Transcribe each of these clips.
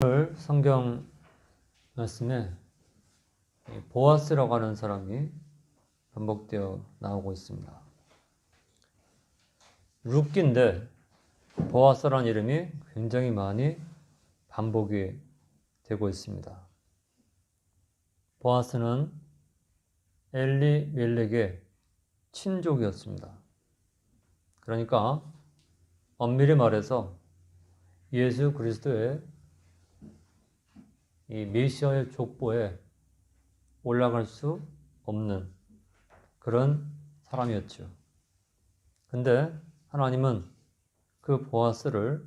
오늘 성경 말씀에 보아스라고 하는 사람이 반복되어 나오고 있습니다. 룻기인데 보아스라는 이름이 굉장히 많이 반복이 되고 있습니다. 보아스는 엘리멜렉의 친족이었습니다. 그러니까 엄밀히 말해서 예수 그리스도의 이 메시아의 족보에 올라갈 수 없는 그런 사람이었죠. 근데 하나님은 그 보아스를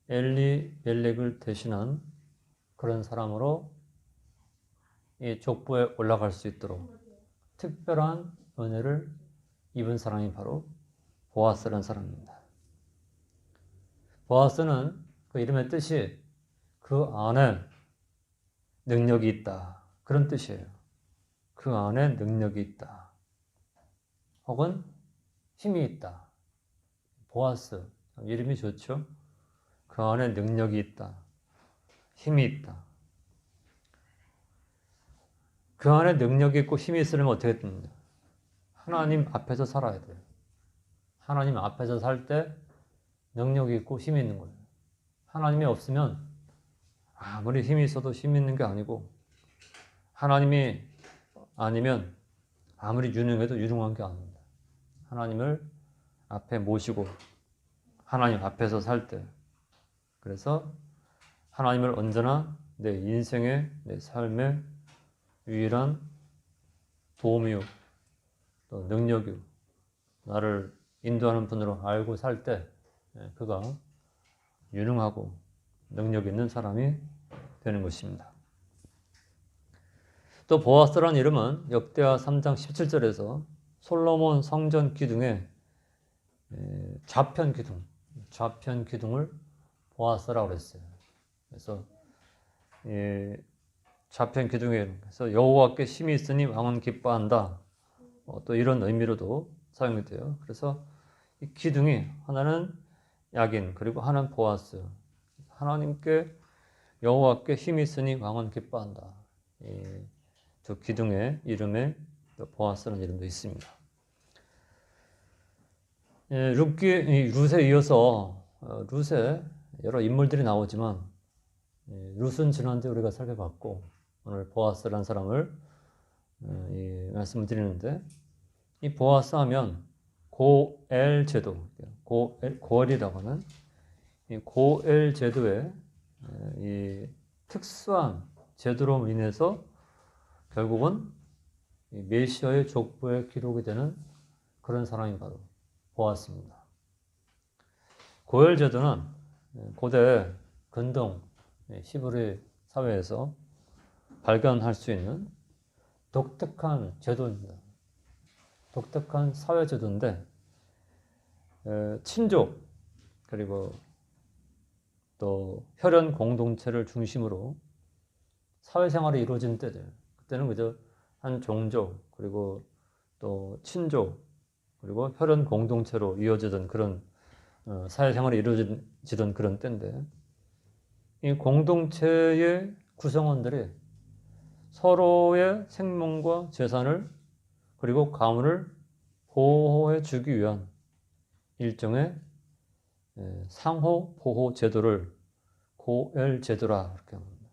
엘리멜렉을 대신한 그런 사람으로 이 족보에 올라갈 수 있도록 특별한 은혜를 입은 사람이 바로 보아스라는 사람입니다. 보아스는 그 이름의 뜻이 그 안에 능력이 있다. 그런 뜻이에요. 그 안에 능력이 있다. 혹은 힘이 있다. 보아스. 이름이 좋죠? 그 안에 능력이 있다. 힘이 있다. 그 안에 능력이 있고 힘이 있으려면 어떻게 됩니까? 하나님 앞에서 살아야 돼요. 하나님 앞에서 살 때 능력이 있고 힘이 있는 거예요. 하나님이 없으면 아무리 힘이 있어도 힘이 있는 게 아니고, 하나님이 아니면 아무리 유능해도 유능한 게 아닙니다. 하나님을 앞에 모시고 하나님 앞에서 살 때, 그래서 하나님을 언제나 내 인생의, 내 삶의 유일한 도움이요, 또 능력이요, 나를 인도하는 분으로 알고 살 때 그가 유능하고 능력 있는 사람이 되는 것입니다. 또 보아스라는 이름은 역대하 3장 17절에서 솔로몬 성전 기둥의 좌편 기둥을 보아스라고 그랬어요. 그래서 좌편 기둥에 그래서 여호와께 힘이 있으니 왕은 기뻐한다. 또 이런 의미로도 사용이 돼요. 그래서 이 기둥이 하나는 야긴, 그리고 하나는 보아스. 하나님께, 여호와께 힘이 있으니 왕은 기뻐한다. 이 두 기둥의 이름에 보아스라는 이름도 있습니다. 룻에 이어서 룻에 여러 인물들이 나오지만 룻은 지난주에 우리가 살펴봤고, 오늘 보아스라는 사람을 말씀을 드리는데, 이 보아스 하면 고엘 제도, 고엘이라고 하는 이 고엘 제도의 이 특수한 제도로 인해서 결국은 메시아의 족보에 기록이 되는 그런 사람이 바로 보아스입니다. 고엘 제도는 고대 근동 히브리 사회에서 발견할 수 있는 독특한 제도입니다. 독특한 사회 제도인데, 친족 그리고 또 혈연 공동체를 중심으로 사회생활이 이루어진 때들, 그때는 그저 한 종족 그리고 또 친족 그리고 혈연 공동체로 이어지던 그런 사회생활이 이루어지던 그런 때인데, 이 공동체의 구성원들이 서로의 생명과 재산을 그리고 가문을 보호해 주기 위한 일종의 상호 보호 제도를 고엘 제도라 그렇게 합니다.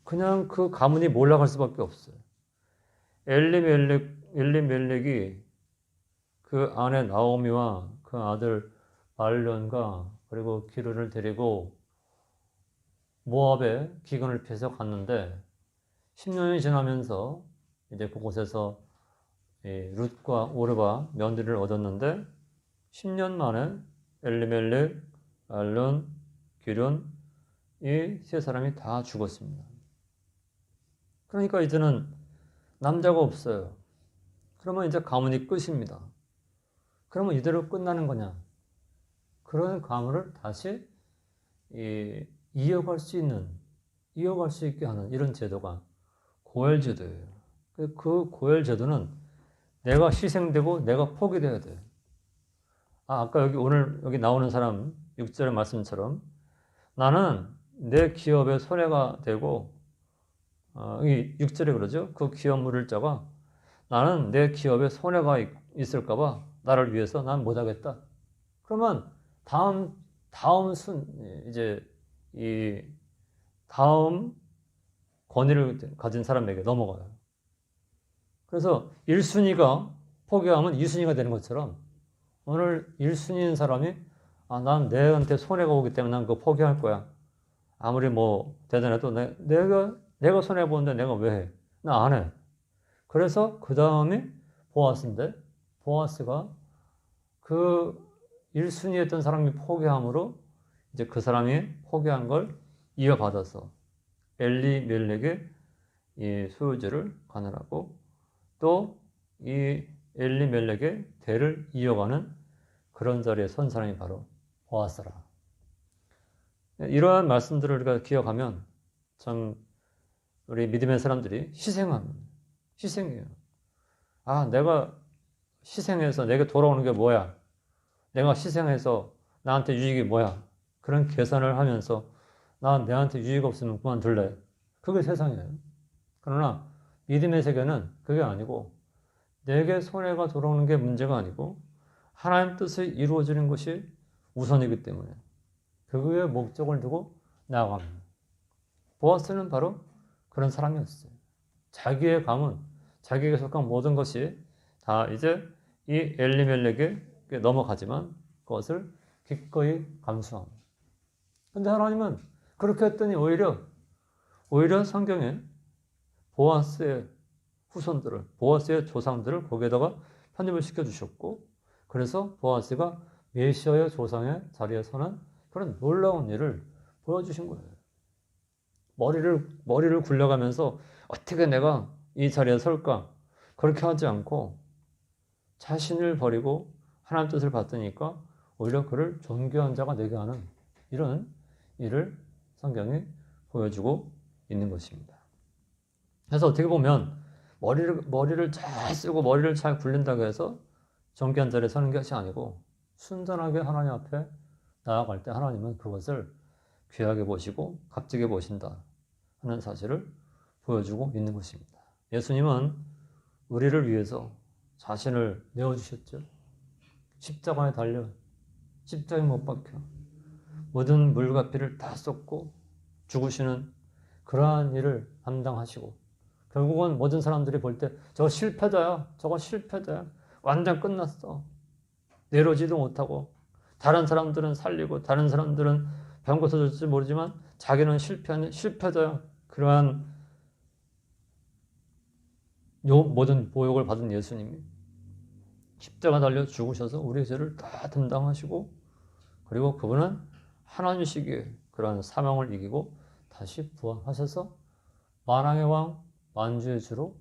그냥 그 가문이 몰락할 수밖에 없어요. 엘리멜렉이 그 아내 나오미와 그 아들 말론과 그리고 기르를 데리고 모압에 기근을 피해서 갔는데, 10년이 지나면서 이제 그곳에서 룻과 오르바 며느리를 얻었는데, 10년 만에 엘리멜렉, 말론, 기륜 이 세 사람이 다 죽었습니다. 그러니까 이제는 남자가 없어요. 그러면 이제 가문이 끝입니다. 그러면 이대로 끝나는 거냐? 그런 가문을 다시 이어갈 수 있게 하는 이런 제도가 고엘 제도예요. 그 고엘 제도는 내가 희생되고 내가 포기돼야 돼요. 아까 오늘 여기 나오는 사람 6절의 말씀처럼 나는 내 기업에 손해가 되고 이 6절에 그러죠. 그 기업 물을 자가 나는 내 기업에 손해가 있을까 봐 나를 위해서 난 못하겠다. 그러면 다음 이제 이 다음 권위를 가진 사람에게 넘어가요. 그래서 1순위가 포기하면 2순위가 되는 것처럼 오늘 1순위인 사람이 난 내한테 손해가 오기 때문에 난 그거 포기할 거야. 아무리 뭐 대단해도 내가 손해보는데 내가 왜 해? 나 안 해. 그래서 그 다음이 보아스인데 보아스가 그 1순위였던 사람이 포기함으로 이제 그 사람이 포기한 걸 이어받아서 엘리멜렉의 이 소유지를 가느라고 또 이 엘리멜렉의 대를 이어가는 그런 자리에 선 사람이 바로 보아스라. 이러한 말씀들을 우리가 기억하면 참 우리 믿음의 사람들이 희생이에요. 내가 희생해서 내게 돌아오는 게 뭐야? 내가 희생해서 나한테 유익이 뭐야? 그런 계산을 하면서 내한테 유익 없으면 그만둘래. 그게 세상이에요. 그러나 믿음의 세계는 그게 아니고 내게 손해가 돌아오는 게 문제가 아니고 하나님 뜻이 이루어지는 것이 우선이기 때문에 그거에 목적을 두고 나아갑니다. 보아스는 바로 그런 사람이었어요. 자기의 가문, 자기에게 속한 모든 것이 다 이제 이 엘리멜렉에게 넘어가지만 그것을 기꺼이 감수합니다. 근데 하나님은 그렇게 했더니 오히려 성경에 보아스의 후손들을, 보아스의 조상들을 거기에다가 편입을 시켜주셨고, 그래서 보아스가 메시아의 조상의 자리에 서는 그런 놀라운 일을 보여주신 거예요. 머리를 굴려가면서 어떻게 내가 이 자리에 설까? 그렇게 하지 않고 자신을 버리고 하나님 뜻을 받으니까 오히려 그를 존귀한 자가 되게 하는 이런 일을 성경이 보여주고 있는 것입니다. 그래서 어떻게 보면 머리를 잘 쓰고 머리를 잘 굴린다고 해서 존귀한 자리에 서는 것이 아니고 순전하게 하나님 앞에 나아갈 때 하나님은 그것을 귀하게 보시고 값지게 보신다 하는 사실을 보여주고 있는 것입니다. 예수님은 우리를 위해서 자신을 내어주셨죠. 십자가에 달려 십자가에 못 박혀 모든 물과 피를 다 쏟고 죽으시는 그러한 일을 감당하시고 결국은 모든 사람들이 볼 때 저거 실패자야. 완전 끝났어. 내려오지도 못하고 다른 사람들은 살리고 다른 사람들은 병 고쳐줄지 모르지만 자기는 실패자야. 그러한 모든 모욕을 받은 예수님이 십자가 달려 죽으셔서 우리의 죄를 다 담당하시고 그리고 그분은 하나님이시기에 그러한 사명을 이기고 다시 부활하셔서 만왕의 왕 만주의 주로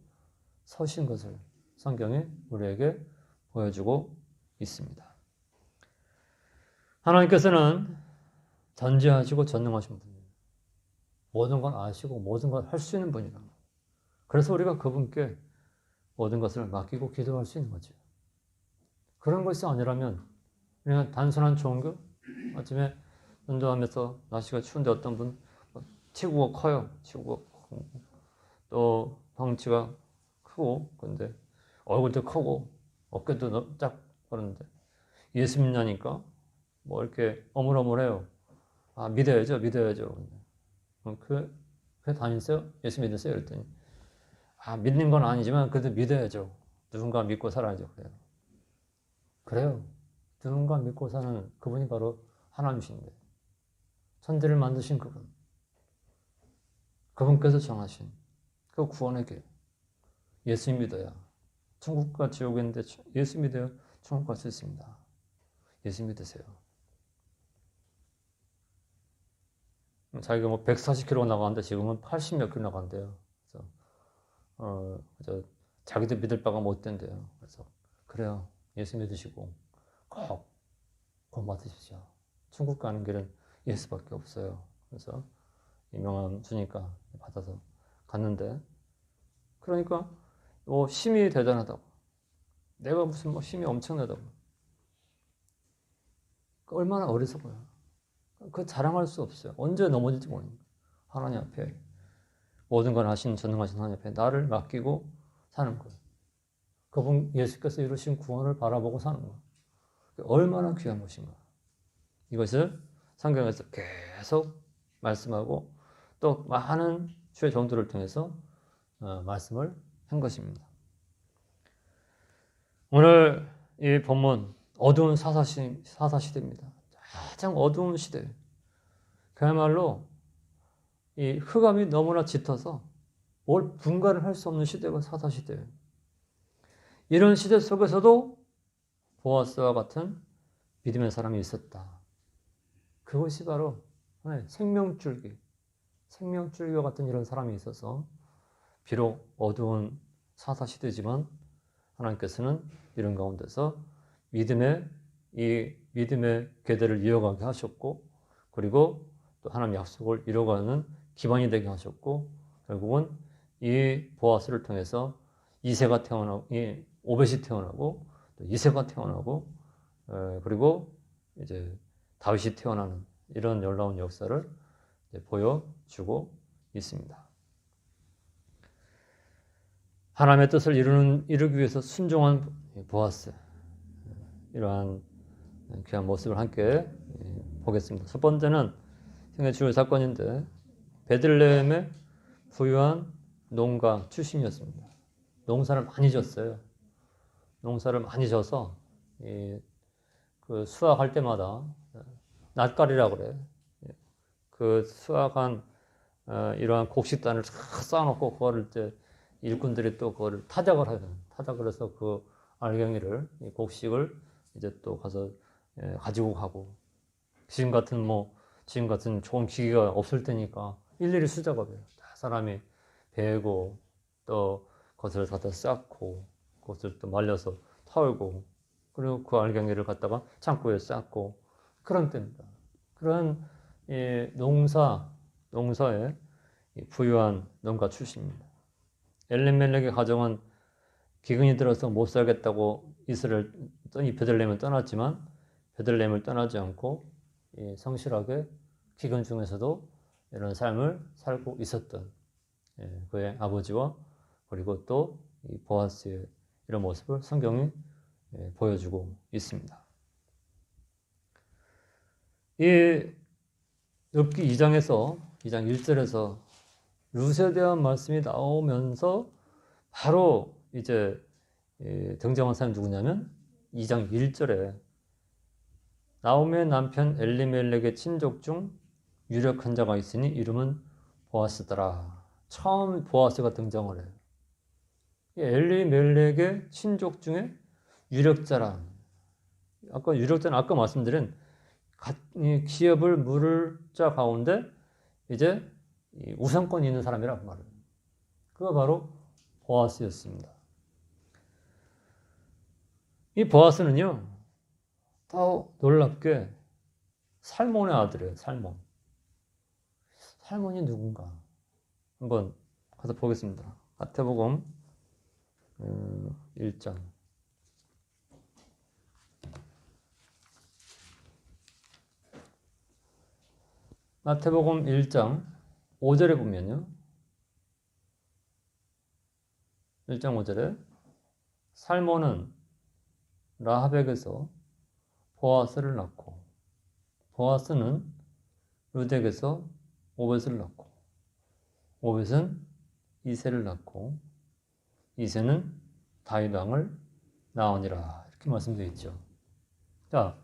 서신 것을 성경이 우리에게 보여주고 있습니다. 하나님께서는 전지하시고 전능하신 분이에요. 모든 걸 아시고 모든 걸 할 수 있는 분이란 말이에요. 그래서 우리가 그분께 모든 것을 맡기고 기도할 수 있는 거죠. 그런 것이 아니라면 그냥 단순한 종교, 아침에 운동하면서 날씨가 추운데 어떤 분 체구가 커요. 또 덩치가 크고 근데 얼굴도 크고 어깨도 쫙 그런데 예수 믿냐니까 뭐 이렇게 어물어물해요. 믿어야죠. 그 다니세요? 예수 믿으세요? 이랬더니 믿는 건 아니지만 그래도 믿어야죠. 누군가 믿고 살아야죠. 그래요. 누군가 믿고 사는 그분이 바로 하나님이신데 천지를 만드신 그분께서 정하신 그 구원의 길 예수 믿어야 천국과 지옥이 있는데 예수 믿어야 천국 갈 수 있습니다. 예수 믿으세요. 자기가 140km 나가는데 지금은 80몇 킬로 나간대요. 그래서 자기도 믿을 바가 못 된대요. 그래서 그래요. 예수 믿으시고 꼭 구원 받으십시오. 천국 가는 길은 예수밖에 없어요. 그래서 유명한 주니까 받아서 갔는데 그러니까 힘이 대단하다고 내가 무슨 힘이 엄청나다고 얼마나 어리석어요. 그 자랑할 수 없어요. 언제 넘어질지 모릅니다. 하나님 앞에 모든 걸 하신 전능하신 하나님 앞에 나를 맡기고 사는 거예요. 그분 예수께서 이루신 구원을 바라보고 사는 거예요. 얼마나 귀한 것인가. 이것을 성경에서 계속 말씀하고 또 많은 주의 종들을 통해서 말씀을 한 것입니다. 오늘 이 본문 어두운 사사시대입니다. 가장 어두운 시대. 그야말로 이 흑암이 너무나 짙어서 뭘 분간을 할 수 없는 시대가 사사시대예요. 이런 시대 속에서도 보아스와 같은 믿음의 사람이 있었다. 그것이 바로 생명줄기와 같은 이런 사람이 있어서 비록 어두운 사사시대지만 하나님께서는 이런 가운데서 믿음의 궤대를 이어가게 하셨고 그리고 또 하나님 약속을 이뤄가는 기반이 되게 하셨고 결국은 이 보아스를 통해서 이새가 태어나고 오벳이 태어나고 또 이새가 태어나고 그리고 이제 다윗이 태어나는 이런 놀라운 역사를 보여주고 있습니다. 하나님의 뜻을 이루기 위해서 순종한 보아스, 이러한 귀한 모습을 함께 보겠습니다. 첫 번째는 생애 주요 사건인데 베들레헴의 부유한 농가 출신이었습니다. 농사를 많이 졌어요. 농사를 많이 져서 그 수확할 때마다 낫가리라고 그래. 그 수확한 이러한 곡식단을 쌓아놓고 그거를 이제 일꾼들이 또 그거를 타작을 해요. 타작을 해서 그 알갱이를 곡식을 이제 또 가서 가지고 가고 지금 같은 좋은 기계가 없을 테니까 일일이 수작업을 해요. 사람이 베고 또 그것을 갖다 쌓고 그것을 또 말려서 털고 그리고 그 알갱이를 갖다가 창고에 쌓고 그런 때입니다. 그런 농사의 부유한 농가 출신입니다. 엘리멜렉의 가정은 기근이 들어서 못 살겠다고 베들레헴을 떠났지만 베들레헴을 떠나지 않고 성실하게 기근 중에서도 이런 삶을 살고 있었던 그의 아버지와 그리고 또 이 보아스의 이런 모습을 성경이 보여주고 있습니다. 이 욥기 2장 1절에서 룻에 대한 말씀이 나오면서 바로 이제 등장한 사람이 누구냐면 2장 1절에 나오미의 남편 엘리멜렉의 친족 중 유력한 자가 있으니 이름은 보아스더라. 처음 보아스가 등장을 해요. 엘리멜렉의 친족 중에 유력자라. 아까 말씀드린 기업을 물을 자 가운데 이제 우선권이 있는 사람이란 말이에요. 그가 바로 보아스였습니다. 이 보아스는요, 더 놀랍게 살몬의 아들이에요. 살몬이 누군가? 한번 가서 보겠습니다. 마태복음 1장. 마태복음 1장 5절에 보면요. 1장 5절에 살몬은 라합에게서 보아스를 낳고 보아스는 룻에게서 오벳을 낳고 오벳은 이새를 낳고 이새는 다윗 왕을 낳으니라. 이렇게 말씀되어 있죠. 자,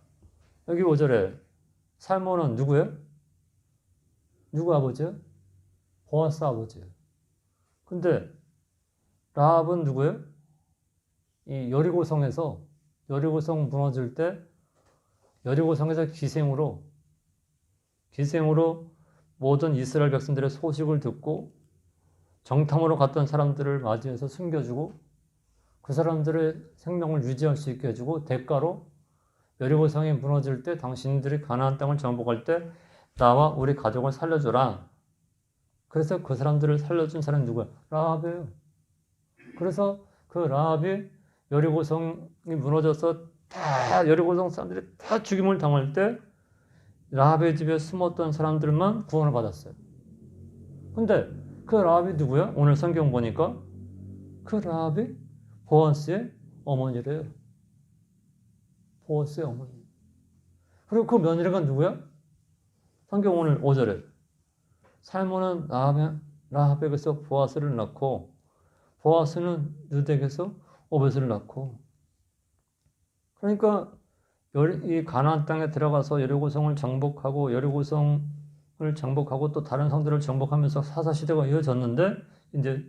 여기 5절에 살몬은 누구예요? 누구 아버지예요? 보아스 아버지예요. 근데 라합은 누구예요? 이 여리고성에서 여리고성 무너질 때 여리고성에서 기생으로 모든 이스라엘 백성들의 소식을 듣고 정탐으로 갔던 사람들을 맞이해서 숨겨주고 그 사람들의 생명을 유지할 수 있게 해주고 대가로 여리고성이 무너질 때 당신들이 가나안 땅을 정복할 때 나와 우리 가족을 살려줘라. 그래서 그 사람들을 살려준 사람이 누구야? 라합이에요. 그래서 그 라합이 여리고성이 무너져서 다 여리고성 사람들이 다 죽임을 당할 때 라합의 집에 숨었던 사람들만 구원을 받았어요. 근데 그 라합이 누구야? 오늘 성경 보니까 그 라합이 보아스의 어머니래요. 보아스의 어머니. 그리고 그 며느리가 누구야? 성경 오늘 5절에 살몬은 라합에게서 보아스를 낳고 보아스는 르덱에서 오벳을 낳고, 그러니까 이 가나안 땅에 들어가서 여리고성을 정복하고 여리고성을 정복하고 또 다른 성들을 정복하면서 사사 시대가 이어졌는데, 이제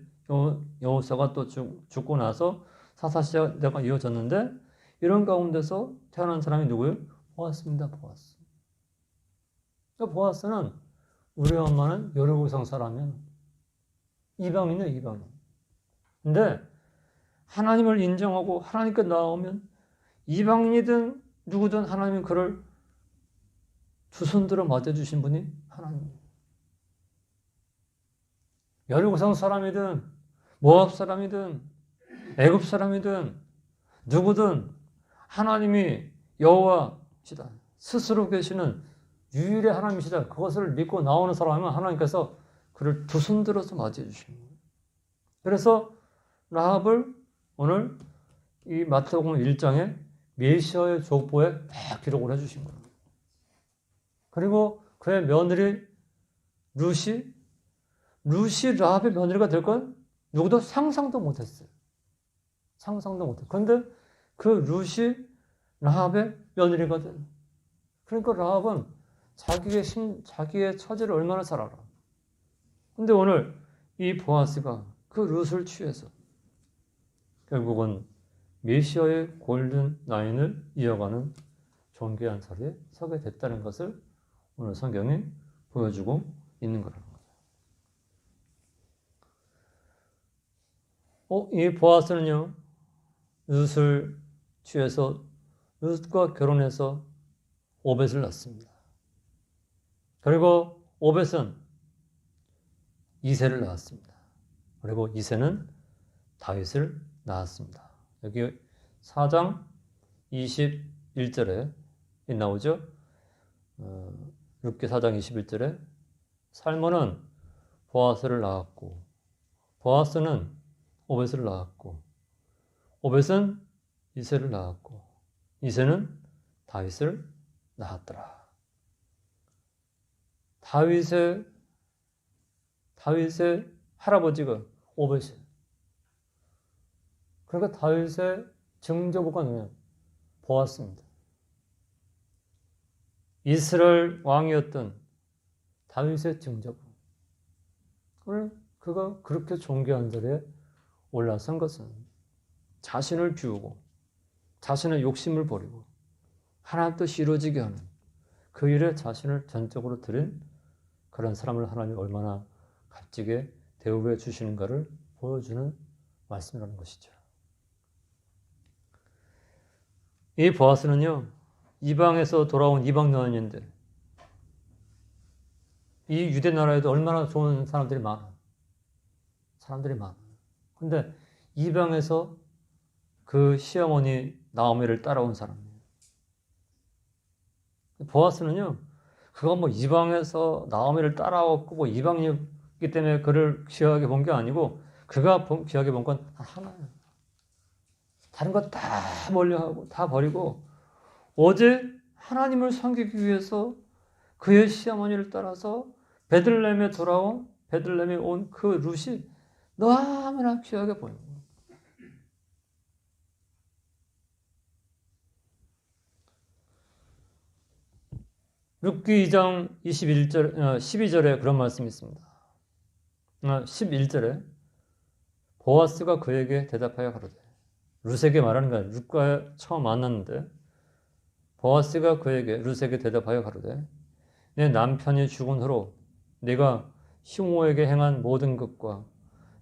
여호사가 또 죽고 나서 사사 시대가 이어졌는데, 이런 가운데서 태어난 사람이 누구예요? 보아스입니다. 보아스. 그러니까 보아스는 우리 엄마는 여리고성 사람이야. 이방인이야, 이방인. 근데 하나님을 인정하고 하나님께 나오면 이방인이든 누구든 하나님은 그를 두 손 들어 맞아주신 분이 하나님이에요. 여리고성 사람이든 모압 사람이든 애굽 사람이든 누구든 하나님이 여호와시다, 스스로 계시는 유일의 하나님이시다, 그것을 믿고 나오는 사람은 하나님께서 그를 두 손 들어서 맞이해 주시는 거예요. 그래서 라합을 오늘 이 마태복음 1장에 메시아의 족보에 다 기록을 해주신 거예요. 그리고 그의 며느리 룻이 라합의 며느리가 될 건 누구도 상상도 못했어요. 상상도 못했어요. 그런데 그 룻이 라합의 며느리가 된. 그러니까 라합은 자기의 처지를 얼마나 잘 알아. 근데 오늘 이 보아스가 그 룻을 취해서 결국은 메시아의 골든 라인을 이어가는 존귀한 자리에 서게 됐다는 것을 오늘 성경이 보여주고 있는 거라는 거죠. 이 보아스는요, 룻을 취해서 룻과 결혼해서 오벳을 낳습니다. 그리고 오벳은 이새를 낳았습니다. 그리고 이새는 다윗을 낳았습니다. 여기 4장 21절에 나오죠. 룻기 4장 21절에 살몬은 보아스를 낳았고 보아스는 오벳을 낳았고 오벳은 이새를 낳았고 이새는 다윗을 낳았더라. 다윗의 할아버지가 오벳이에요. 그러니까 다윗의 증조부가 누구냐? 보아스입니다. 이스라엘 왕이었던 다윗의 증조부. 그가 그렇게 존귀한 자리에 올라선 것은 자신을 비우고 자신의 욕심을 버리고 하나님 뜻이 이루어지게 하는 그 일에 자신을 전적으로 드린 그런 사람을 하나님이 얼마나 값지게 대우해 주시는가를 보여주는 말씀이라는 것이죠. 이 보아스는요, 이방에서 돌아온 이방 여인인데 이 유대 나라에도 얼마나 좋은 사람들이 많아. 근데 이방에서 그 시어머니 나오미를 따라온 사람이에요. 보아스는요, 그가 뭐 이방에서 나오미를 따라왔고 뭐 이방이기 때문에 그를 귀하게 본 게 아니고 그가 귀하게 본 건 하나예요. 다른 거 다 멀리하고 다 버리고 오직 하나님을 섬기기 위해서 그의 시어머니를 따라서 베들레헴에 온 그 룻이 너무나 귀하게 보이는 거예요. 룻기 2장 12절에 그런 말씀이 있습니다. 11절에 보아스가 그에게 대답하여 가로되, 룻에게 말하는 거야. 룻과 처음 만났는데 보아스가 룻에게 대답하여 가로되, 내 남편이 죽은 후로 네가 시므에게 행한 모든 것과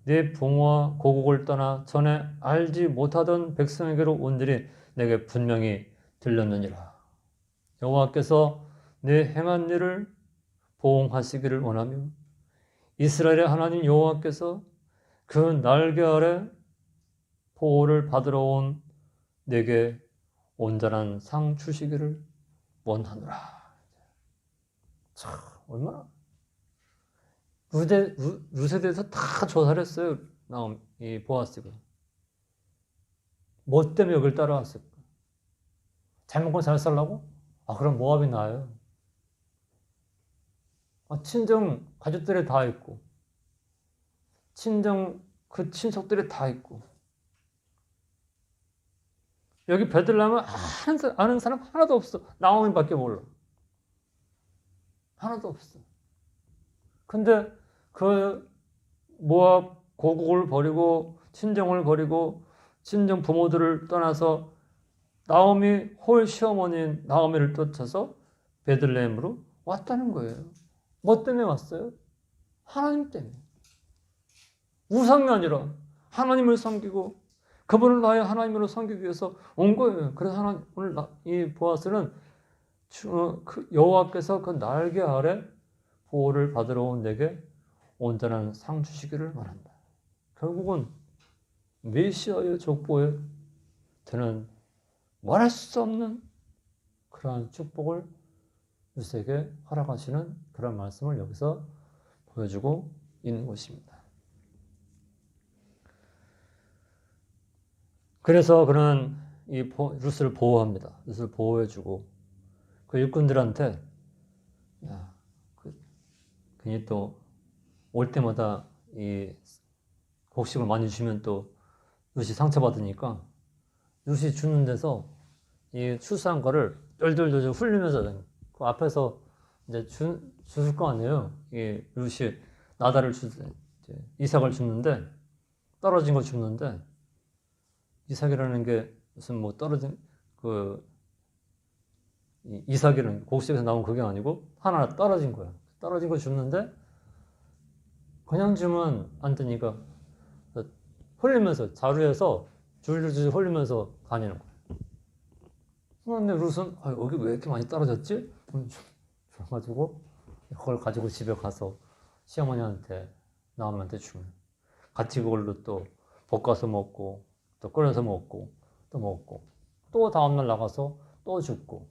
네 부모와 고국을 떠나 전에 알지 못하던 백성에게로 온 일이 내게 분명히 들렸느니라. 여호와께서 네 행한 일을 보응하시기를 원하며 이스라엘의 하나님 여호와께서 그 날개 아래 보호를 받으러 온 내게 온전한 상 주시기를 원하노라. 얼마나 룻에 대해서 다 조사를 했어요. 이 보아스가. 뭐 때문에 여길 따라왔을까? 잘 먹고 잘 살라고? 그럼 모압이 나아요. 친정 가족들이 다 있고, 친정 그 친척들이 다 있고, 여기 베들레헴은 아는 사람 하나도 없어. 나오미밖에 몰라. 하나도 없어. 근데 그 모압 고국을 버리고 친정을 버리고 친정 부모들을 떠나서 나오미 홀 시어머니인 나오미를 쫓아서 베들레헴으로 왔다는 거예요. 뭐 때문에 왔어요? 하나님 때문에. 우상이 아니라 하나님을 섬기고 그분을 나의 하나님으로 섬기기 위해서 온 거예요. 그래서 오늘 이 보아스는 여호와께서 그 날개 아래 보호를 받으러 온 내게 온전한 상 주시기를 바란다. 결국은 메시아의 족보에 드는 말할 수 없는 그러한 축복을 룻에게 허락하시는 그런 말씀을 여기서 보여주고 있는 것입니다. 그래서 그는 이 룻을 보호합니다. 룻을 보호해주고 그 일꾼들한테 괜히 또 올 때마다 이 곡식을 많이 주면 또 룻이 상처받으니까 룻이 주는 데서 이 추수한 거를 똘똘똘 흘리면서 그 앞에서 이제 주실 거 아니에요. 이 룻이 나다를 이삭을 줍는데 떨어진 거 줍는데 이삭이라는 게 무슨 뭐 떨어진 이삭이라는 곡식에서 나온 그게 아니고 하나 떨어진 거야. 떨어진 거 줍는데 그냥 주면 안 되니까 흘리면서 자루에서 줄줄줄 흘리면서 다니는 거야. 근데 룻은 여기 왜 이렇게 많이 떨어졌지? 줘가지고 그걸 가지고 집에 가서 시어머니한테 나오미한테 주면 같이 그걸로 또 볶아서 먹고 또 끓여서 먹고 또 먹고 또 다음날 나가서 또 줍고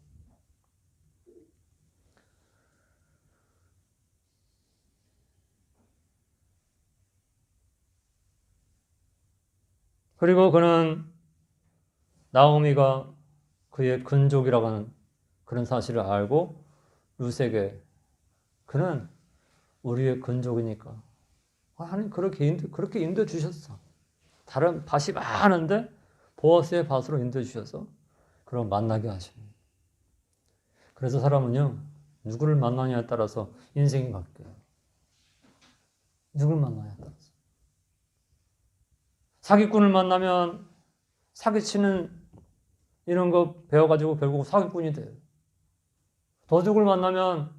그리고 그는 나오미가 그의 근족이라고 하는 그런 사실을 알고 룻에게 그는 우리의 근족이니까 하나님 그렇게 인도해 주셨어. 다른 밭이 많은데 보아스의 밭으로 인도해 주셔서 그럼 만나게 하시는. 그래서 사람은요 누구를 만나냐에 따라서 인생이 바뀌어요. 누구를 만나냐에 따라서. 사기꾼을 만나면 사기치는 이런 거 배워가지고 결국 사기꾼이 돼요. 도둑을 만나면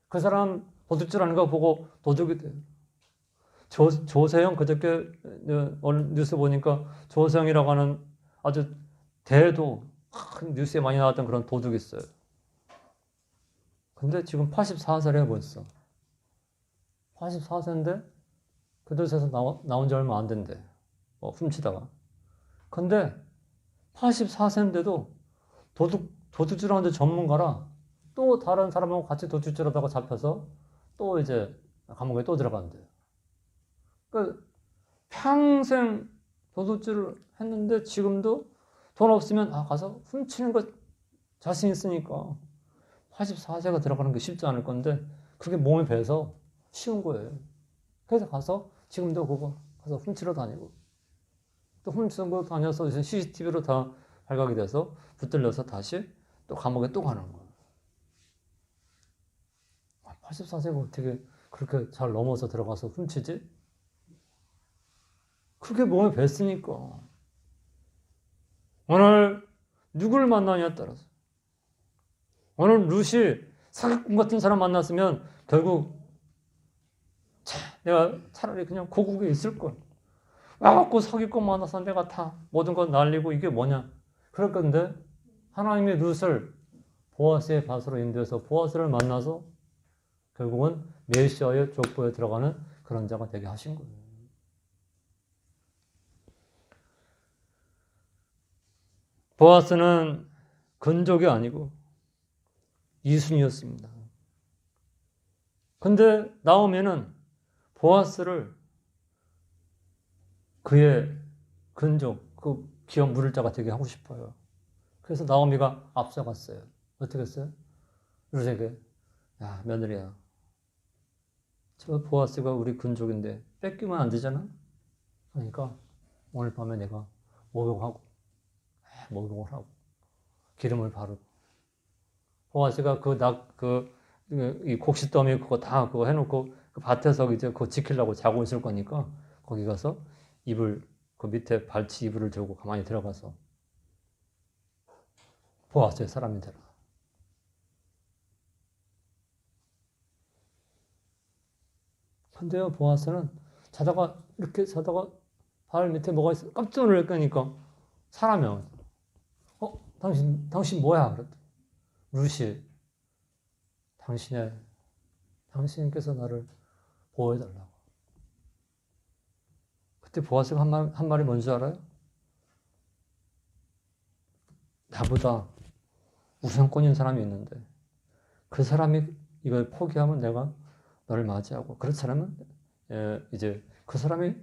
그 사람 도둑질 하는 거 보고 도둑이 돼요. 조세형 그저께 뉴스 보니까 조세형이라고 하는 아주 큰 뉴스에 많이 나왔던 그런 도둑이 있어요. 근데 지금 84세래 벌써. 84세인데 그 도시에서 나온 지 얼마 안 된대. 훔치다가. 근데 84세인데도 도둑질 하는데 전문가라 또 다른 사람하고 같이 도둑질 하다가 잡혀서 또 이제 감옥에 또 들어간대요. 그러니까 평생 도둑질을 했는데 지금도 돈 없으면 가서 훔치는 거 자신 있으니까 84세가 들어가는 게 쉽지 않을 건데 그게 몸에 배서 쉬운 거예요. 그래서 가서 지금도 그거 가서 훔치러 다니고 또 훔치고 다녀서 이제 CCTV로 다 발각이 돼서 붙들려서 다시 또 감옥에 또 가는 거예요. 84세가 어떻게 그렇게 잘 넘어서 들어가서 훔치지? 그게 몸에 뱄으니까. 오늘 누구를 만나냐에 따라서. 오늘 룻이 사기꾼 같은 사람 만났으면 결국 내가 차라리 그냥 고국에 있을 걸. 와갖고 사기꾼 만나서 내가 다 모든 걸 날리고 이게 뭐냐. 그럴 건데 하나님이 룻을 보아스의 밭으로 인도해서 보아스를 만나서 결국은 메시아의 족보에 들어가는 그런 자가 되게 하신 거예요. 보아스는 근족이 아니고 이순이었습니다. 근데 나오미는 보아스를 그의 근족, 그 기업 물을 자가 되게 하고 싶어요. 그래서 나오미가 앞서갔어요. 어떻게 했어요? 루세게, 야, 며느리야, 저 보아스가 우리 근족인데 뺏기면 안 되잖아? 그러니까 오늘 밤에 내가 목욕을 하고 기름을 바르고, 보아스가 이 곡식더미 그거 다 그거 해놓고 그 밭에서 이제 그거 지키려고 자고 있을 거니까 거기 가서 그 밑에 발치 이불을 들고 가만히 들어가서 보아스의 사람이 되라. 근데요, 보아스는 이렇게 자다가 발 밑에 뭐가 있어? 깜짝 놀라니까 사람이 와요. 당신 뭐야? 그랬더니 루시, 당신께서 나를 보호해달라고. 그때 보아스가 한 말이 뭔지 알아요? 나보다 우선권인 사람이 있는데 그 사람이 이걸 포기하면 내가 너를 맞이하고, 그렇지 않으면 이제 그 사람이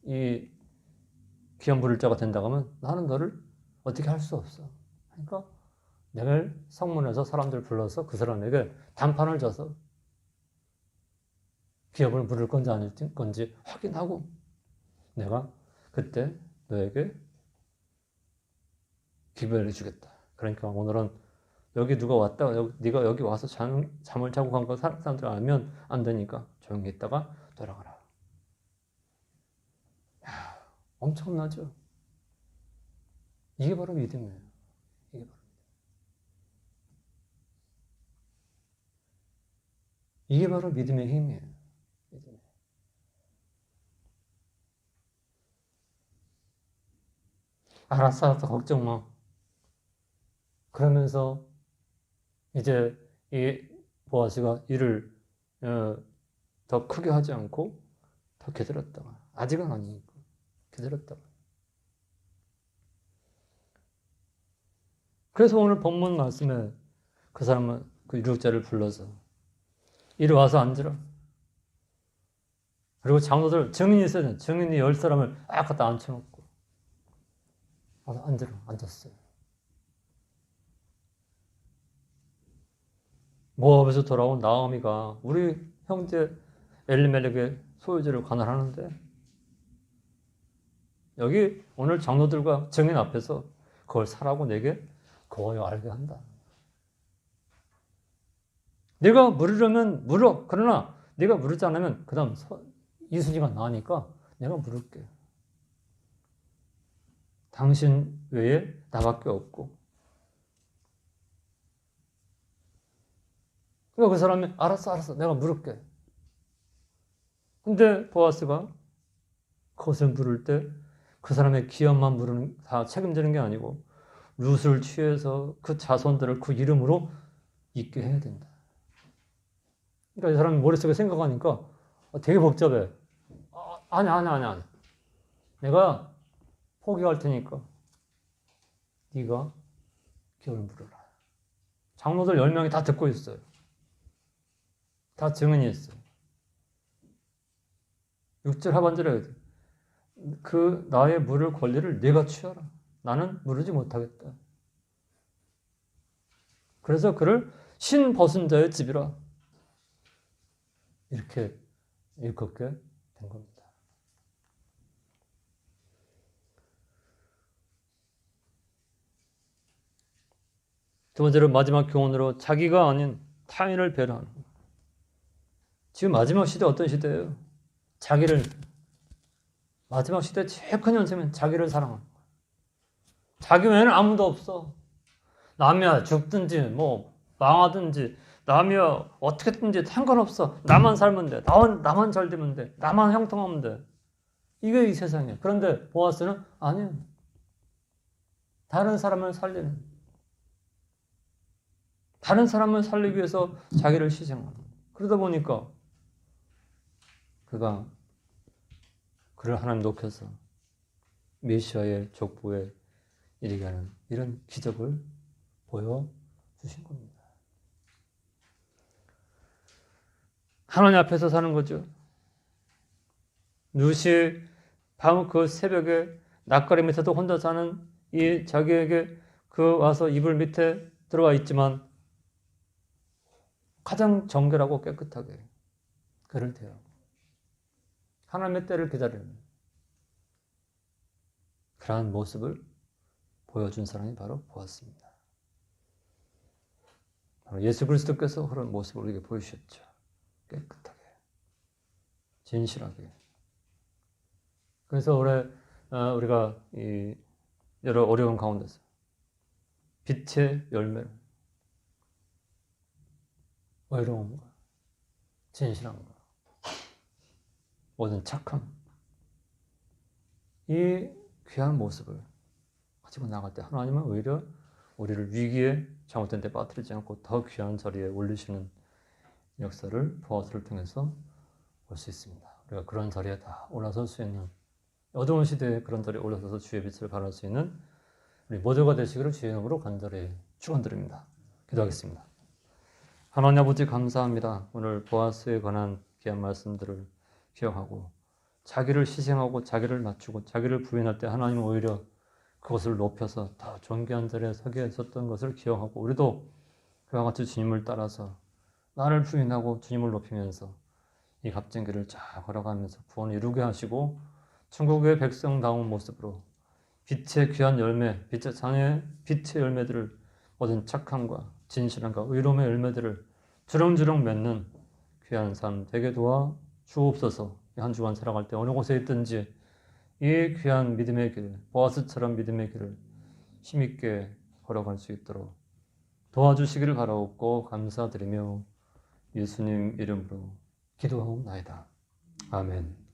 이 귀한 부를 자가 된다고 하면 나는 너를 어떻게 할 수 없어. 그러니까 내가 성문에서 사람들 불러서 그 사람에게 단판을 줘서 기업을 물을 건지 아닐 건지 확인하고 내가 그때 너에게 기별해 주겠다. 그러니까 오늘은 여기 누가 왔다, 네가 여기 와서 잠을 자고 간 거 사람들 알면 안 되니까 조용히 있다가 돌아가라. 야, 엄청나죠? 이게 바로 믿음이에요. 이게 바로 믿음의 힘이에요. 알았어, 걱정 마. 그러면서 이제 이 보아스가 일을 더 크게 하지 않고 더 기다렸다가, 아직은 아니니까 기다렸다가. 그래서 오늘 본문 말씀에 그 사람은 그 유력자를 불러서 이리 와서 앉으라. 그리고 장로들 증인이 있어야 돼. 증인이 10사람을 딱 갖다 앉혀놓고 와서 앉으라. 앉았어요. 모압에서 돌아온 나오미가 우리 형제 엘리멜렉의 소유지를 관할하는데 여기 오늘 장로들과 증인 앞에서 그걸 사라고 내게 거여 알게 한다. 네가 물으려면 물어. 그러나 네가 물지 않으면 그 다음 이순이가 나으니까 내가 물을게. 당신 외에 나밖에 없고. 그러니까 그 사람이 알았어 내가 물을게. 근데 보아스가 그것을 물을 때 그 사람의 기업만 다 책임지는 게 아니고 룻을 취해서 그 자손들을 그 이름으로 있게 해야 된다. 그러니까 이 사람이 머릿속에 생각하니까 되게 복잡해. 아니. 내가 포기할 테니까 네가 기업을 물어라. 장로들 10명이 다 듣고 있어요. 다 증언이 있어요. 6절 하반절에 그 나의 물을 권리를 네가 취하라. 나는 물으지 못하겠다. 그래서 그를 신 벗은 자의 집이라 이렇게 일컫게 된 겁니다. 두 번째로 마지막 교훈으로 자기가 아닌 타인을 배려하는. 지금 마지막 시대 어떤 시대예요? 마지막 시대 제일 큰 현상은 자기를 사랑하는 거야. 자기 외에는 아무도 없어. 남이야 죽든지 뭐 망하든지 남이야 어떻게든지 상관없어. 나만 살면 돼. 나만 잘 되면 돼. 나만 형통하면 돼. 이게 이 세상이야. 그런데 보아스는 아니야. 다른 사람을 살리기 위해서 자기를 희생하는. 그러다 보니까 그를 하나님 높여서 메시아의 족보에 이르게 하는 이런 기적을 보여주신 겁니다. 하나님 앞에서 사는 거죠. 누시 밤 그 새벽에 낯가리 밑에도 혼자 사는 이 자기에게 그 와서 이불 밑에 들어와 있지만 가장 정결하고 깨끗하게 그를 대하고 하나님의 때를 기다리는 그러한 모습을 보여준 사람이 바로 보았습니다. 바로 예수 그리스도께서 그런 모습을 우리에게 보여주셨죠. 깨끗하게, 진실하게. 그래서 올해 우리가 이 여러 어려운 가운데서 빛의 열매를 의로움과 진실함과 모든 착함 이 귀한 모습을 가지고 나갈 때 하나님은 오히려 우리를 위기에 잘못된 데 빠뜨리지 않고 더 귀한 자리에 올리시는 역사를 보아스를 통해서 볼 수 있습니다. 우리가 그런 자리에 다 올라설 수 있는 어두운 시대에 그런 자리에 올라서서 주의 빛을 발할 수 있는 우리 모두가 되시기를 주의 이름으로 간절히 축원드립니다. 기도하겠습니다. 하나님 아버지 감사합니다. 오늘 보아스에 관한 귀한 말씀들을 기억하고 자기를 희생하고 자기를 낮추고 자기를 부인할 때 하나님은 오히려 그것을 높여서 더 존귀한 자리에 서게 하셨던 것을 기억하고 우리도 그와 같이 주님을 따라서 나를 부인하고 주님을 높이면서 이 값진 길을 잘 걸어가면서 구원을 이루게 하시고 천국의 백성다운 모습으로 빛의 귀한 열매, 빛의 장의 빛의 열매들을 모든 착함과 진실함과 의로움의 열매들을 주렁주렁 맺는 귀한 삶 되게 도와 주옵소서. 한 주간 살아갈 때 어느 곳에 있든지 이 귀한 믿음의 길, 보아스처럼 믿음의 길을 힘있게 걸어갈 수 있도록 도와주시기를 바라옵고 감사드리며 예수님 이름으로 기도하옵나이다. 아멘.